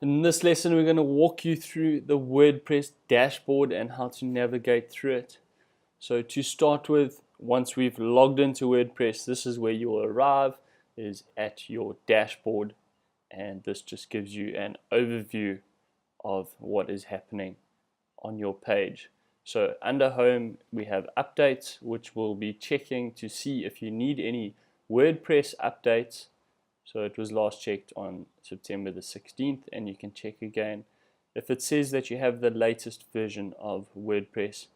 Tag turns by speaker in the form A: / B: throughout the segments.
A: In this lesson, we're going to walk you through the WordPress dashboard and how to navigate through it. So to start with, once we've logged into WordPress, this is where you'll arrive, is at your dashboard, and this just gives you an overview of what is happening on your page. So under home, we have updates, which we'll be checking to see if you need any WordPress updates. So it was last checked on September the 16th, and you can check again. If it says that you have the latest version of WordPress,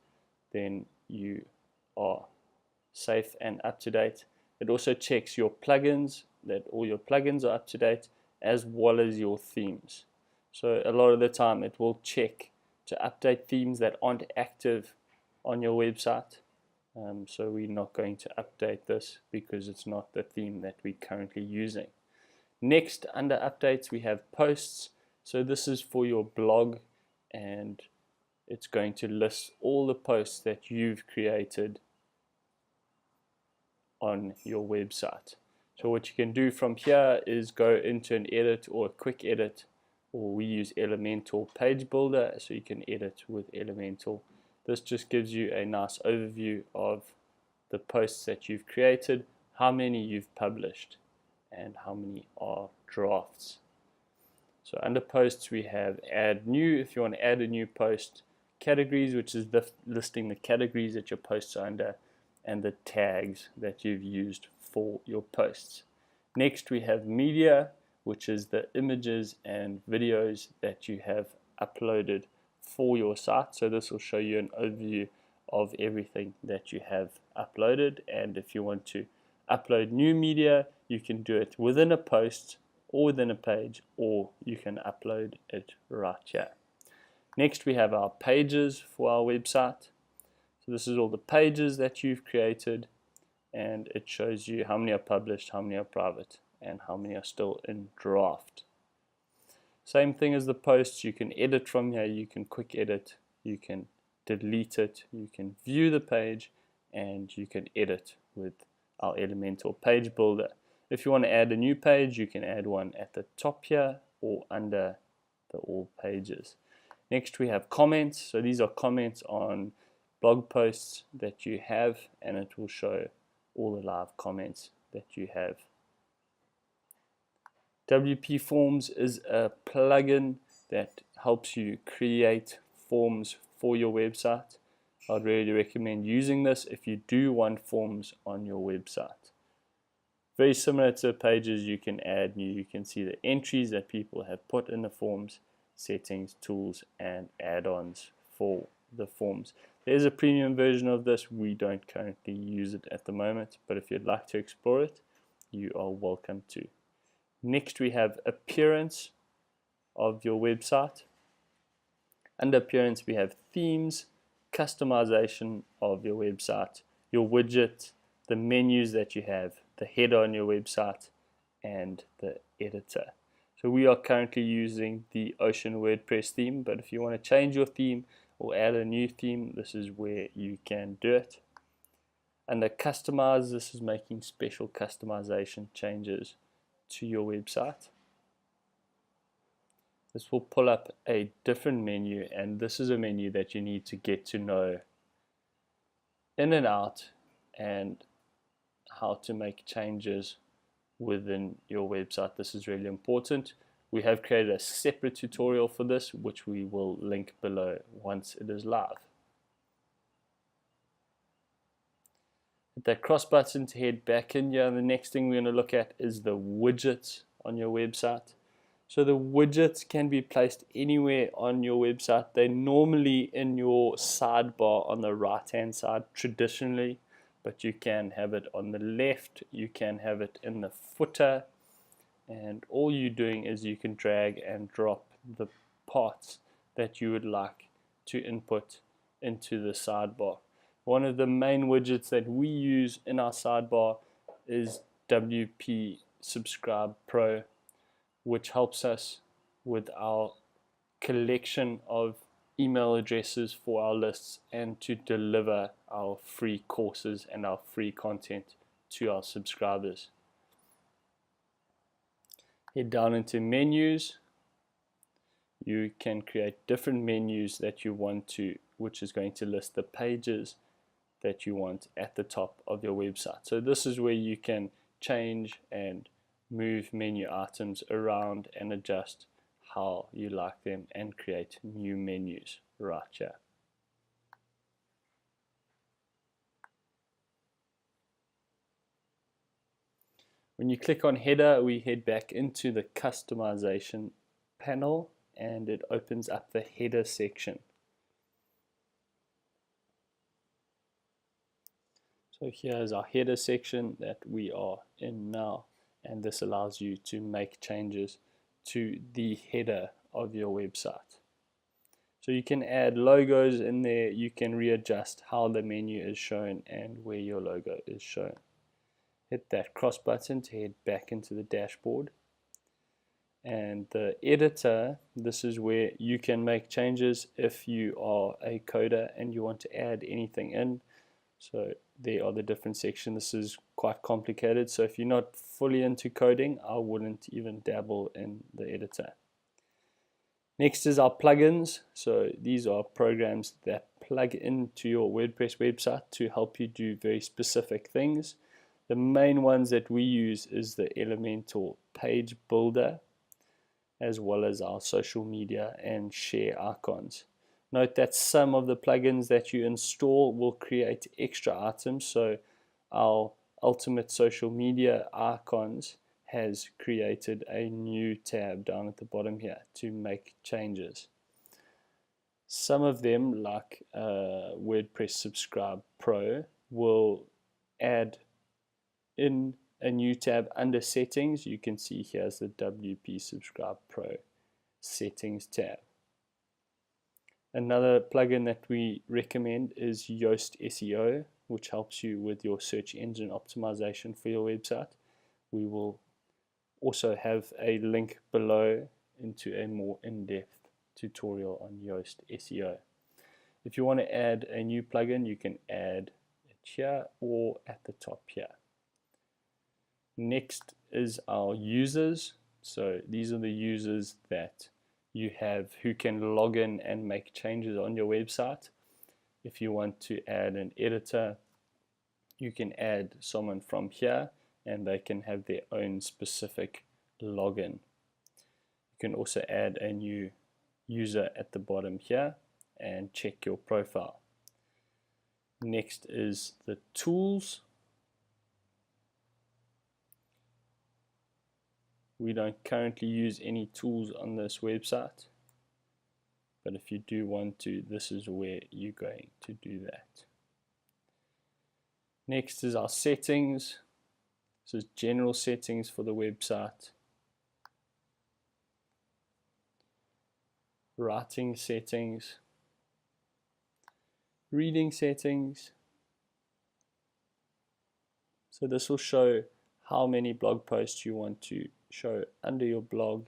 A: then you are safe and up to date. It also checks your plugins, that all your plugins are up to date, as well as your themes. So a lot of the time it will check to update themes that aren't active on your website. So we're not going to update this because it's not the theme that we're currently using. Next, under updates, we have posts. So this is for your blog, and it's going to list all the posts that you've created on your website. So what you can do from here is go into an edit or a quick edit, or we use Elementor Page Builder, so you can edit with Elementor. This just gives you a nice overview of the posts that you've created, how many you've published, and how many are drafts. So under posts, we have add new. If you want to add a new post, categories, which is listing the categories that your posts are under, and the tags that you've used for your posts. Next, we have media, which is the images and videos that you have uploaded for your site. So this will show you an overview of everything that you have uploaded, and if you want to upload new media, you can do it within a post or within a page, or you can upload it right here. Next, we have our pages for our website. So this is all the pages that you've created, and it shows you how many are published, how many are private, and how many are still in draft. Same thing as the posts. You can edit from here, you can quick edit, you can delete it, you can view the page, and you can edit with our Elementor Page Builder. If you want to add a new page, you can add one at the top here or under the all pages. Next, we have comments. So these are comments on blog posts that you have, and it will show all the live comments that you have. WP Forms is a plugin that helps you create forms for your website. I'd really recommend using this if you do want forms on your website. Very similar to pages, you can add new. You can see the entries that people have put in the forms, settings, tools, and add-ons for the forms. There's a premium version of this. We don't currently use it at the moment, but if you'd like to explore it, you are welcome to. Next, we have appearance of your website. Under appearance, we have themes, customization of your website, your widget, the menus that you have, the header on your website, and the editor. So we are currently using the Ocean WordPress theme, but if you want to change your theme or add a new theme, this is where you can do it. Under customize, this is making special customization changes to your website. This will pull up a different menu, and this is a menu that you need to get to know in and out, and how to make changes within your website. This is really important. We have created a separate tutorial for this, which we will link below once it is live. Hit that cross button to head back in here. The next thing we're going to look at is the widgets on your website. So the widgets can be placed anywhere on your website. They're normally in your sidebar on the right hand side traditionally, but you can have it on the left, you can have it in the footer, and all you're doing is you can drag and drop the parts that you would like to input into the sidebar. One of the main widgets that we use in our sidebar is WP Subscribe Pro, which helps us with our collection of email addresses for our lists and to deliver our free courses and our free content to our subscribers. Head down into menus, you can create different menus that you want to, which is going to list the pages that you want at the top of your website. So this is where you can change and move menu items around and adjust how you like them and create new menus right here. When you click on header, we head back into the customization panel and it opens up the header section. So here's our header section that we are in now, and this allows you to make changes to the header of your website. So you can add logos in there, you can readjust how the menu is shown and where your logo is shown. Hit that cross button to head back into the dashboard. And the editor, this is where you can make changes if you are a coder and you want to add anything in. So there are the different sections. This is quite complicated, so if you're not fully into coding, I wouldn't even dabble in the editor. Next is our plugins. So these are programs that plug into your WordPress website to help you do very specific things. The main ones that we use is the Elementor Page Builder, as well as our social media and share icons. Note that some of the plugins that you install will create extra items. So our Ultimate Social Media Icons has created a new tab down at the bottom here to make changes. Some of them, like WordPress Subscribe Pro, will add in a new tab under settings. You can see here's the WP Subscribe Pro settings tab. Another plugin that we recommend is Yoast SEO, which helps you with your search engine optimization for your website. We will also have a link below into a more in-depth tutorial on Yoast SEO. If you want to add a new plugin, you can add it here or at the top here. Next is our users. So these are the users that you have who can log in and make changes on your website. If you want to add an editor, you can add someone from here and they can have their own specific login. You can also add a new user at the bottom here and check your profile. Next is the tools. We don't currently use any tools on this website, but if you do want to, this is where you're going to do that. Next is our settings. This is general settings for the website. Writing settings. Reading settings. So this will show how many blog posts you want to show under your blog.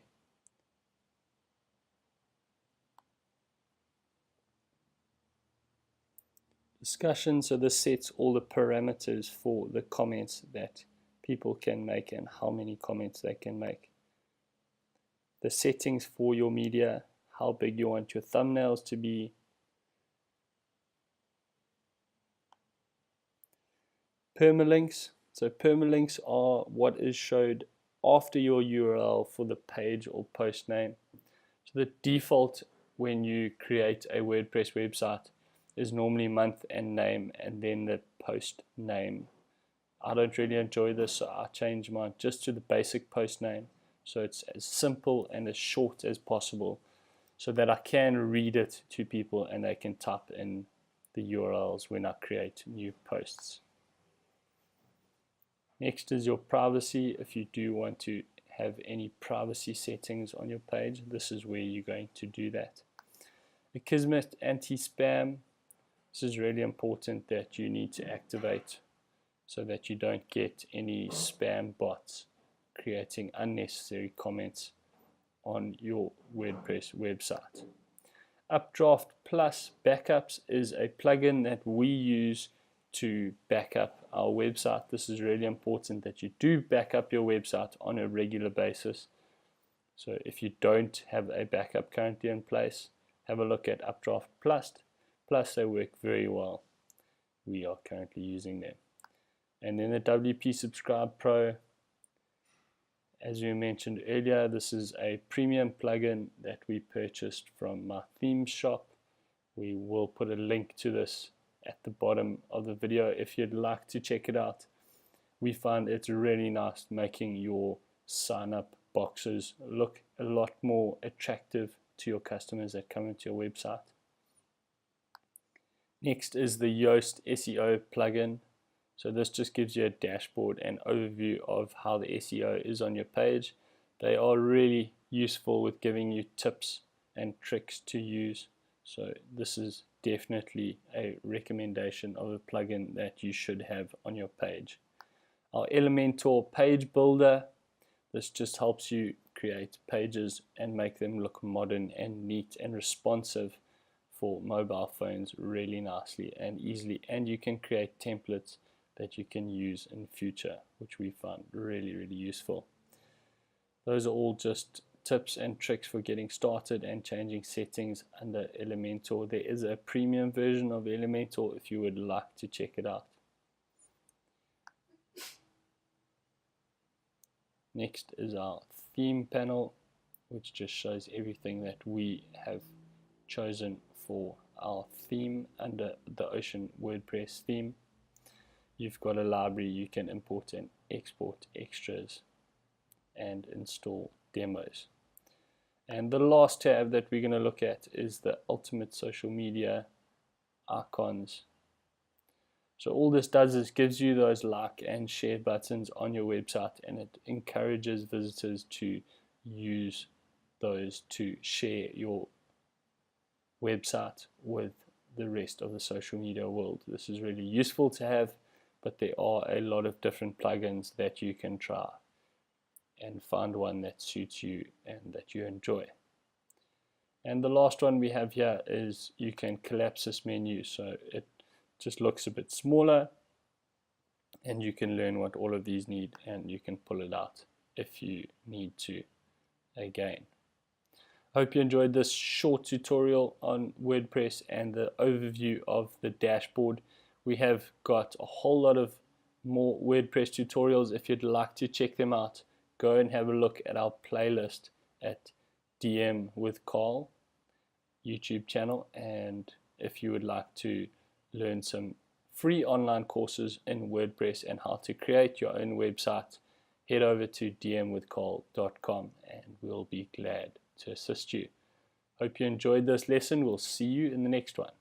A: Discussion, so this sets all the parameters for the comments that people can make and how many comments they can make. The settings for your media, how big you want your thumbnails to be. Permalinks, so permalinks are what is showed after your URL for the page or post name. So the default when you create a WordPress website is normally month and name and then the post name. I don't really enjoy this, so I change mine just to the basic post name, so it's as simple and as short as possible so that I can read it to people and they can type in the URLs when I create new posts. Next is your privacy. If you do want to have any privacy settings on your page, this is where you're going to do that. Akismet anti-spam. This is really important that you need to activate so that you don't get any spam bots creating unnecessary comments on your WordPress website. Updraft Plus Backups is a plugin that we use to back up our website. This is really important that you do back up your website on a regular basis So if you don't have a backup currently in place, have a look at Updraft Plus. They work very well. We are currently using them. And then the WP Subscribe Pro, as we mentioned earlier, this is a premium plugin that we purchased from my theme shop. We will put a link to this at the bottom of the video if you'd like to check it out. We find it's really nice, making your sign up boxes look a lot more attractive to your customers that come into your website. Next is the Yoast SEO plugin. So this just gives you a dashboard and overview of how the SEO is on your page. They are really useful with giving you tips and tricks to use. So this is definitely a recommendation of a plugin that you should have on your page. Our Elementor page builder, this just helps you create pages and make them look modern and neat and responsive for mobile phones really nicely and easily. And you can create templates that you can use in future, which we find really, really useful. Those are all just tips and tricks for getting started and changing settings under Elementor. There is a premium version of Elementor if you would like to check it out. Next is our theme panel, which just shows everything that we have chosen for our theme under the Ocean WordPress theme. You've got a library, you can import and export extras and install demos. And the last tab that we're going to look at is the ultimate social media icons. So all this does is gives you those like and share buttons on your website, and it encourages visitors to use those to share your website with the rest of the social media world. This is really useful to have, but there are a lot of different plugins that you can try and find one that suits you and that you enjoy. And the last one we have here is you can collapse this menu, so it just looks a bit smaller and you can learn what all of these need and you can pull it out if you need to again. Hope you enjoyed this short tutorial on WordPress and the overview of the dashboard. We have got a whole lot of more WordPress tutorials. If you'd like to check them out, go and have a look at our playlist at DM with Carl YouTube channel. And if you would like to learn some free online courses in WordPress and how to create your own website, head over to dmwithcarl.com and we'll be glad to assist you. Hope you enjoyed this lesson. We'll see you in the next one.